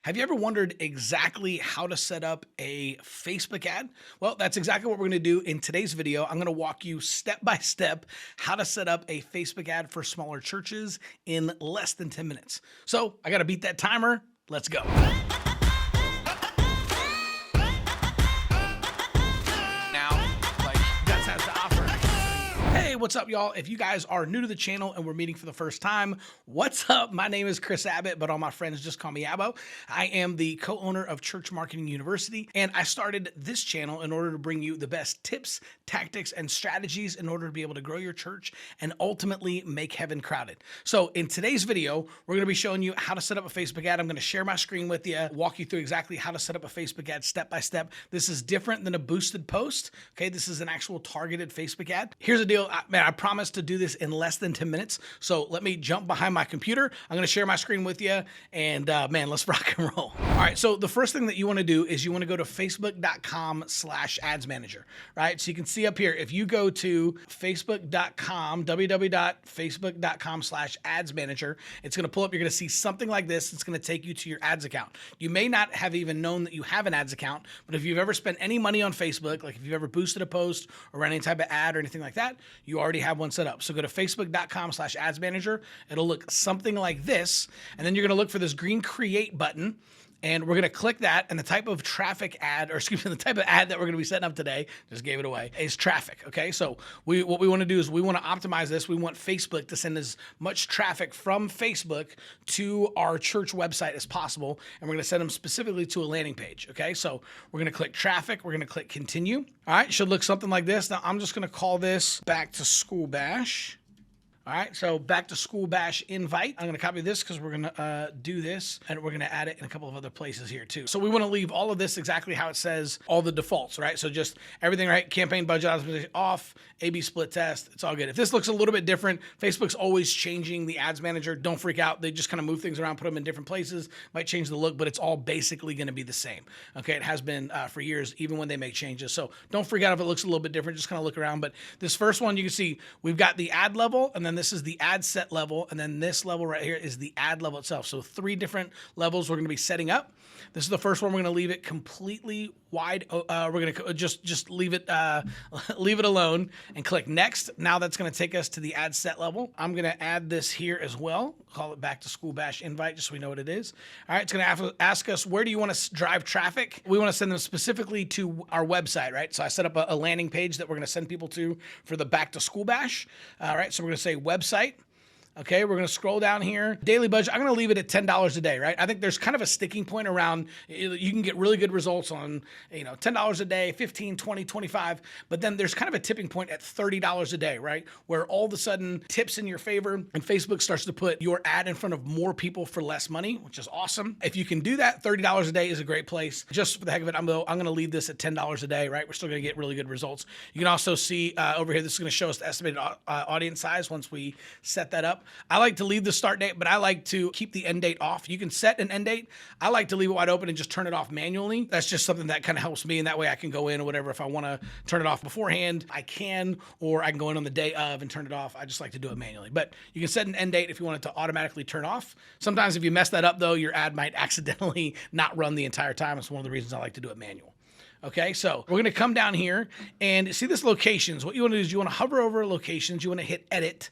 Have you ever wondered exactly how to set up a Facebook ad? Well, that's exactly what we're going to do in today's video. I'm going to walk you step by step how to set up a Facebook ad for smaller churches in less than 10 minutes. So I got to beat that timer. Let's go. Hey, what's up, y'all? If you guys are new to the channel and we're meeting for the first time, what's up? My name is Chris Abbott, but all my friends just call me Abbo. I am the co-owner of Church Marketing University, and I started this channel in order to bring you the best tips, tactics, and strategies in order to be able to grow your church and ultimately make heaven crowded. So in today's video, we're going to be showing you how to set up a Facebook ad. I'm going to share my screen with you, walk you through exactly how to set up a Facebook ad step by step. This is different than a boosted post. Okay, this is an actual targeted Facebook ad. Here's the deal. I promise to do this in less than 10 minutes. So let me jump behind my computer. I'm going to share my screen with you, and man, let's rock and roll. All right. So the first thing that you want to do is you want to go to facebook.com/ads manager, right? So you can see up here, if you go to facebook.com, www.facebook.com/ads manager, it's going to pull up. You're going to see something like this. It's going to take you to your ads account. You may not have even known that you have an ads account, but if you've ever spent any money on Facebook, like if you've ever boosted a post or run any type of ad or anything like that, you already have one set up. So go to facebook.com/ads manager. It'll look something like this. And then you're going to look for this green create button. And we're going to click that, and the type of traffic ad, or excuse me, the type of ad that we're going to be setting up today, just gave it away, is traffic, okay? So what we want to do is we want to optimize this. We want Facebook to send as much traffic from Facebook to our church website as possible, and we're going to send them specifically to a landing page, okay? So we're going to click traffic. We're going to click continue. All right, should look something like this. Now, I'm just going to call this Back to School Bash. All right, so Back to School Bash invite. I'm gonna copy this because we're gonna do this, and we're gonna add it in a couple of other places here too. So we wanna leave all of this exactly how it says, all the defaults, right? So just everything, right? Campaign budget optimization off, A/B split test, it's all good. If this looks a little bit different, Facebook's always changing the ads manager. Don't freak out. They just kind of move things around, put them in different places, might change the look, but it's all basically gonna be the same. Okay, it has been for years, even when they make changes. So don't freak out if it looks a little bit different, just kind of look around. But this first one, you can see we've got the ad level, and then this is the ad set level, and then this level right here is the ad level itself. So 3 different levels we're going to be setting up. This is the first one. We're going to leave it completely wide. We're going to just leave it leave it alone and click next. Now that's going to take us to the ad set level. I'm going to add this here as well. Call it Back to School Bash invite, just so we know what it is. All right, it's going to ask us, where do you want to drive traffic? We want to send them specifically to our website, right? So I set up a landing page that we're going to send people to for the Back to School Bash. All right, so we're going to say website. Okay, we're gonna scroll down here. Daily budget, I'm gonna leave it at $10 a day, right? I think there's kind of a sticking point around, you can get really good results on, $10 a day, 15, 20, 25, but then there's kind of a tipping point at $30 a day, right? Where all of a sudden tips in your favor and Facebook starts to put your ad in front of more people for less money, which is awesome. If you can do that, $30 a day is a great place. Just for the heck of it, I'm gonna leave this at $10 a day, right? We're still gonna get really good results. You can also see over here, this is gonna show us the estimated audience size once we set that up. I like to leave the start date, but I like to keep the end date off. You can set an end date. I like to leave it wide open and just turn it off manually. That's just something that kind of helps me, and that way I can go in or whatever. If I want to turn it off beforehand, I can, or I can go in on the day of and turn it off. I just like to do it manually. But you can set an end date if you want it to automatically turn off. Sometimes if you mess that up, though, your ad might accidentally not run the entire time. It's one of the reasons I like to do it manual. Okay, so we're going to come down here and see this locations. What you want to do is you want to hover over locations. You want to hit edit.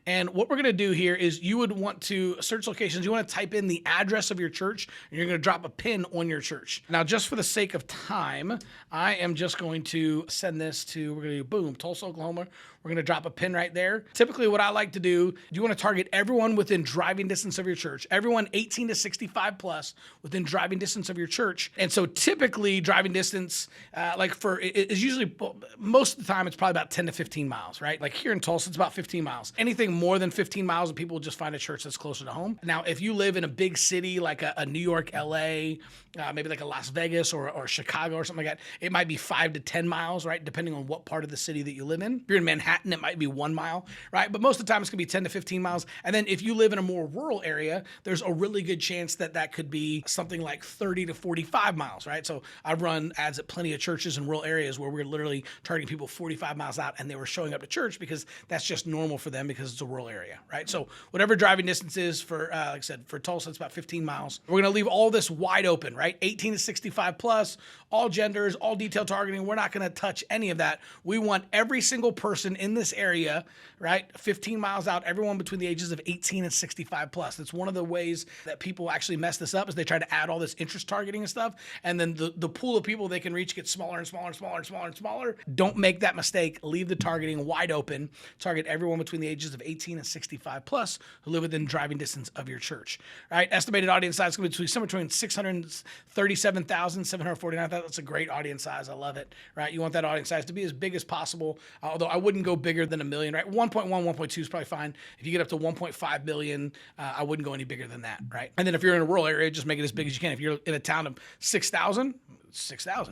And what we're going to do here is you would want to search locations. You want to type in the address of your church, and you're going to drop a pin on your church. Now, just for the sake of time, I am just going to send this to, we're going to do boom, Tulsa, Oklahoma. We're going to drop a pin right there. Typically, what I like to do, you want to target everyone within driving distance of your church, everyone 18 to 65 plus within driving distance of your church. And so typically driving distance, is usually, most of the time, it's probably about 10 to 15 miles, right? Like here in Tulsa, it's about 15 miles. Anything more than 15 miles, and people will just find a church that's closer to home. Now, if you live in a big city like a New York, LA, maybe like a Las Vegas or Chicago or something like that, it might be 5 to 10 miles, right? Depending on what part of the city that you live in. If you're in Manhattan, Manhattan, it might be 1 mile, right? But most of the time it's gonna be 10 to 15 miles. And then if you live in a more rural area, there's a really good chance that that could be something like 30 to 45 miles, right? So I've run ads at plenty of churches in rural areas where we're literally targeting people 45 miles out, and they were showing up to church because that's just normal for them because it's a rural area, right? So whatever driving distance is for, like I said, for Tulsa, it's about 15 miles. We're gonna leave all this wide open, right? 18 to 65 plus, all genders, all detailed targeting. We're not gonna touch any of that. We want every single person in this area, right? 15 miles out, everyone between the ages of 18 and 65 plus. That's one of the ways that people actually mess this up, is they try to add all this interest targeting and stuff, and then the pool of people they can reach gets smaller and smaller and smaller and smaller and smaller. Don't make that mistake. Leave the targeting wide open. Target everyone between the ages of 18 and 65 plus who live within driving distance of your church, right? Estimated audience size is going to be somewhere between 637,000, 749,000. That's a great audience size. I love it, right? You want that audience size to be as big as possible, although I wouldn't go bigger than 1 million, right? 1.1, 1.2 is probably fine. If you get up to 1.5 billion, I wouldn't go any bigger than that, right? And then if you're in a rural area, just make it as big as you can. If you're in a town of 6,000,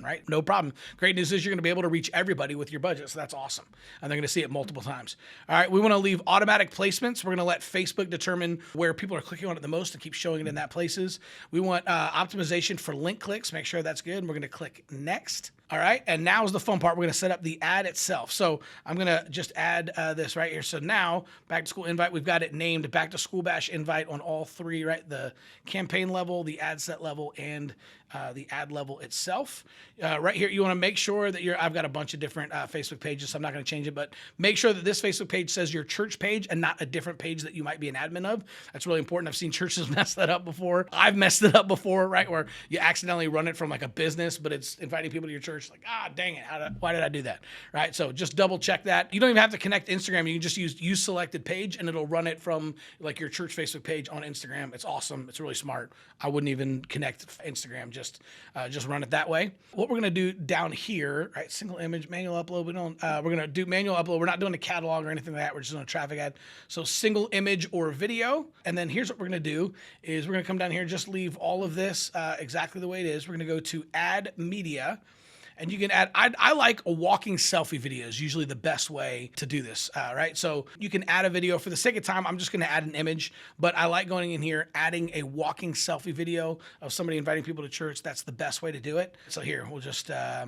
right? No problem. Great news is you're going to be able to reach everybody with your budget. So that's awesome. And they're going to see it multiple times. All right. We want to leave automatic placements. We're going to let Facebook determine where people are clicking on it the most and keep showing it in that places. We want optimization for link clicks. Make sure that's good. And we're going to click next. All right. And now is the fun part. We're going to set up the ad itself. So I'm going to just add this right here. So now back to school invite, we've got it named back to school bash invite on all three, right? The campaign level, the ad set level, and the ad level itself. Right here, you want to make sure that I've got a bunch of different Facebook pages, so I'm not going to change it, but make sure that this Facebook page says your church page and not a different page that you might be an admin of. That's really important. I've seen churches mess that up before. I've messed it up before, right? Where you accidentally run it from like a business, but it's inviting people to your church. Like, dang it. Why did I do that? Right? So just double check that. You don't even have to connect Instagram. You can just use selected page and it'll run it from like your church Facebook page on Instagram. It's awesome. It's really smart. I wouldn't even connect Instagram. Just run it that way. What we're going to do down here, right? Single image, manual upload. We're going to do manual upload. We're not doing a catalog or anything like that. We're just doing a traffic ad. So single image or video. And then here's what we're going to do is we're going to come down here and just leave all of this exactly the way it is. We're going to go to add media. And you can add, I like a walking selfie video is usually the best way to do this, right? So you can add a video. For the sake of time, I'm just going to add an image, but I like going in here, adding a walking selfie video of somebody inviting people to church. That's the best way to do it. So here, we'll just, all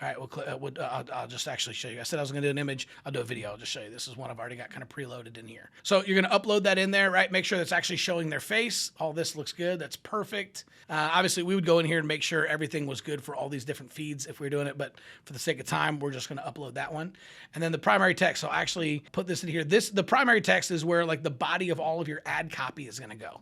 right, I'll just actually show you. I said I was going to do an image. I'll do a video. I'll just show you. This is one I've already got kind of preloaded in here. So you're going to upload that in there, right? Make sure that's actually showing their face. All this looks good. That's perfect. Obviously, we would go in here and make sure everything was good for all these different feeds if we're doing it, but for the sake of time, we're just going to upload that one. And then the primary text, so I'll actually put this in here. The primary text is where like the body of all of your ad copy is going to go.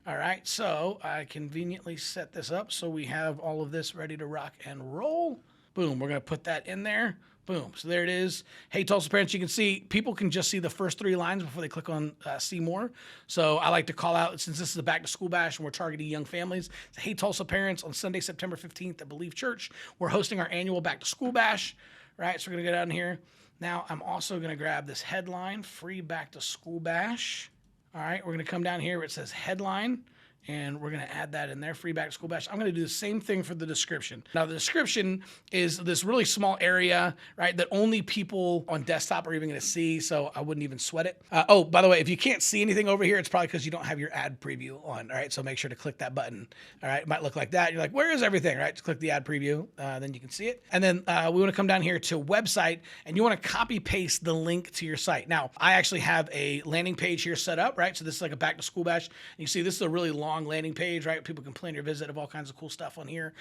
All right, so I conveniently set this up so we have all of this ready to rock and roll. Boom, we're going to put that in there. Boom. So there it is. Hey, Tulsa parents, you can see people can just see the first 3 lines before they click on see more. So I like to call out, since this is a back to school bash and we're targeting young families, hey, Tulsa parents, on Sunday, September 15th at Believe Church, we're hosting our annual back to school bash. Right. So we're going to go down here. Now I'm also going to grab this headline, free back to school bash. All right. We're going to come down here where it says headline. And we're going to add that in there, free back to school bash. I'm going to do the same thing for the description. Now, the description is this really small area, right, that only people on desktop are even going to see, so I wouldn't even sweat it. Oh, by the way, if you can't see anything over here, it's probably because you don't have your ad preview on, all right? So make sure to click that button, all right? It might look like that. You're like, where is everything, right? Just click the ad preview, then you can see it. And then we want to come down here to website, and you want to copy paste the link to your site. Now, I actually have a landing page here set up, right? So this is like a back to school bash. And you see this is a really long landing page, right? People can plan your visit of all kinds of cool stuff on here.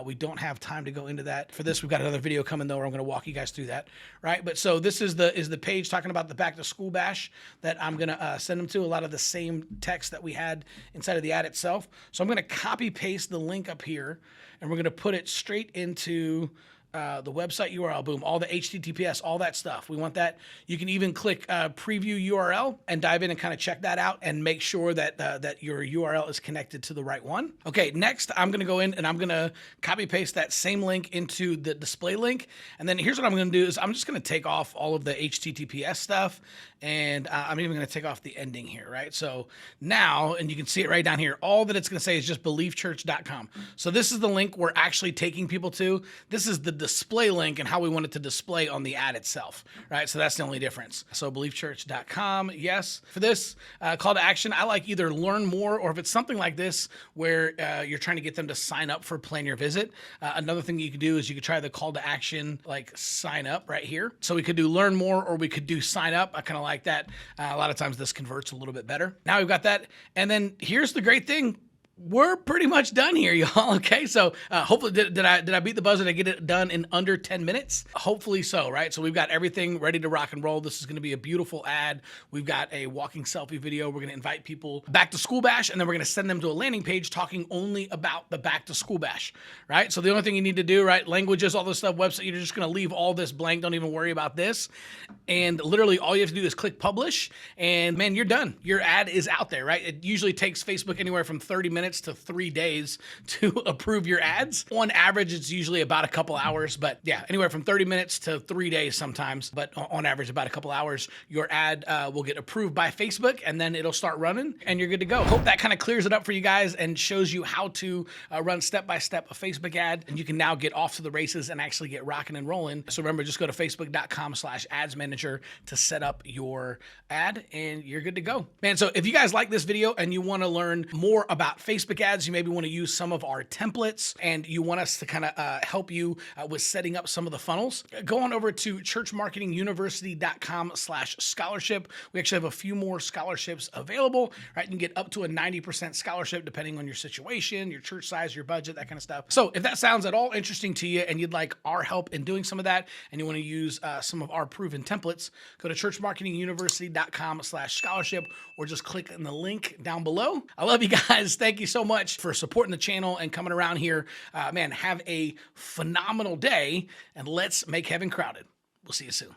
We don't have time to go into that. For this, we've got another video coming though, where I'm going to walk you guys through that, right? But so this is the page talking about the back to school bash that I'm going to send them to. A lot of the same text that we had inside of the ad itself. So I'm going to copy paste the link up here, and we're going to put it straight into the website URL, boom, all the HTTPS, all that stuff. We want that. You can even click preview URL and dive in and kind of check that out and make sure that that your URL is connected to the right one. Okay, next I'm going to go in and I'm going to copy paste that same link into the display link. And then here's what I'm going to do is I'm just going to take off all of the HTTPS stuff, and I'm even going to take off the ending here, right? So now, and you can see it right down here, all that it's going to say is just believechurch.com. So this is the link we're actually taking people to. This is the display link and how we want it to display on the ad itself, right? So that's the only difference. So believechurch.com, yes. For this call to action, I like either learn more, or if it's something like this where you're trying to get them to sign up for Plan Your Visit, another thing you could do is you could try the call to action, like sign up right here. So we could do learn more, or we could do sign up. I kind of like that. A lot of times this converts a little bit better. Now we've got that. And then here's the great thing. We're pretty much done here, y'all. Okay, so hopefully, did I beat the buzzer to get it done in under 10 minutes? Hopefully so, right? So we've got everything ready to rock and roll. This is going to be a beautiful ad. We've got a walking selfie video. We're going to invite people back to school bash, and then we're going to send them to a landing page talking only about the back to school bash, right? So the only thing you need to do, right? Languages, all this stuff, website, you're just going to leave all this blank. Don't even worry about this. And literally all you have to do is click publish, and man, you're done. Your ad is out there, right? It usually takes Facebook anywhere from 30 minutes to 3 days to approve your ads. On average, it's usually about a couple hours, but yeah, anywhere from 30 minutes to 3 days sometimes, but on average, about a couple hours, your ad will get approved by Facebook, and then it'll start running and you're good to go. Hope that kind of clears it up for you guys and shows you how to run step-by-step a Facebook ad, and you can now get off to the races and actually get rocking and rolling. So remember, just go to facebook.com/ads manager to set up your ad and you're good to go. Man, so if you guys like this video and you want to learn more about Facebook ads, you maybe want to use some of our templates and you want us to kind of help you with setting up some of the funnels, go on over to churchmarketinguniversity.com/scholarship. We actually have a few more scholarships available, right? You can get up to a 90% scholarship depending on your situation, your church size, your budget, that kind of stuff. So if that sounds at all interesting to you and you'd like our help in doing some of that and you want to use some of our proven templates, go to churchmarketinguniversity.com/scholarship or just click on the link down below. I love you guys. Thank you so much for supporting the channel and coming around here. Man, have a phenomenal day and let's make heaven crowded. We'll see you soon.